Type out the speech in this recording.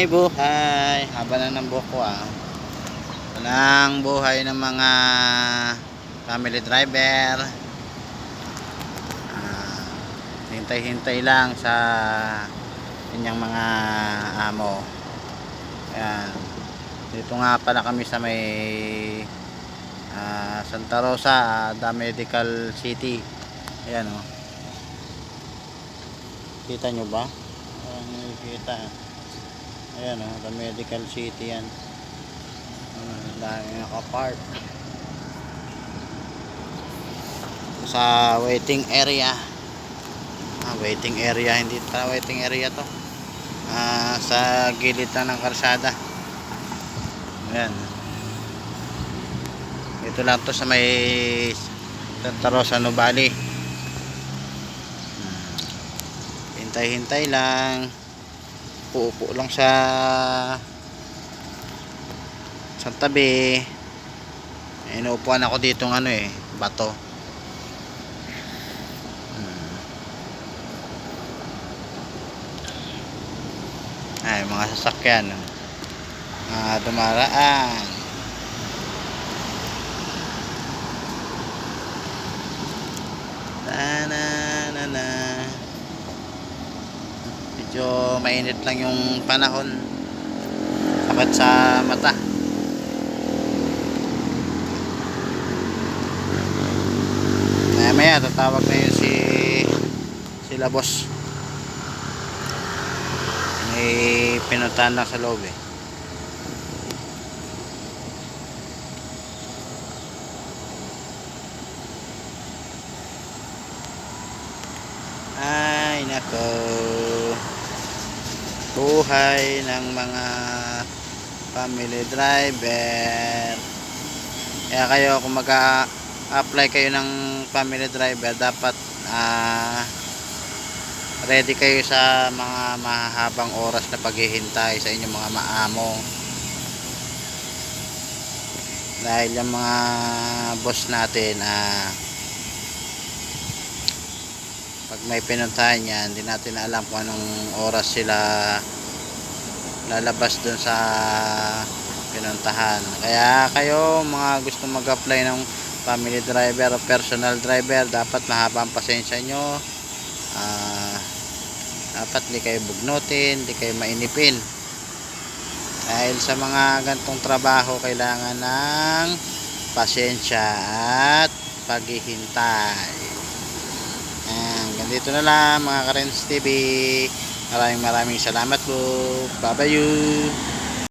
buhay. Haba na ng buhok ko Walang buhay ng mga family driver. Hintay-hintay lang sa kanyang mga amo. Ayan. Dito nga pala kami sa may Santa Rosa, The Medical City. Ayan Kita nyo ba? Kita. Ayan The Medical City yan. Dami naka-park sa waiting area. Waiting area, hindi pa waiting area to. Sa gilid na ng kalsada. Ayan. Ito lang to sa may Santa Rosa, Nubali. Hintay-hintay lang. Uupo lang sa tabi. Inuupuan ako dito ng bato. Ay, mga sasakyan dumaraan. Na. Medyo mainit lang yung panahon, sapat sa mata. Maya tatawag na yun sila boss. May pinuntahan lang sa loob Ay nako, buhay ng mga family driver. Kaya kayo, kung mag-apply kayo ng family driver, dapat ready kayo sa mga mahabang oras na paghihintay sa inyong mga maamo. Dahil yung mga boss natin pag may pinuntahan yan, hindi natin alam kung anong oras sila lalabas dun sa pinuntahan. Kaya kayo mga gusto mag-apply ng family driver o personal driver, dapat mahaba ang pasensya nyo. Dapat hindi kayo bugnutin, hindi kayo mainipin. Dahil sa mga gantong trabaho, kailangan ng pasensya at paghihintay. Ganito na lang mga Karens TV. Maraming salamat po. Bye bye you.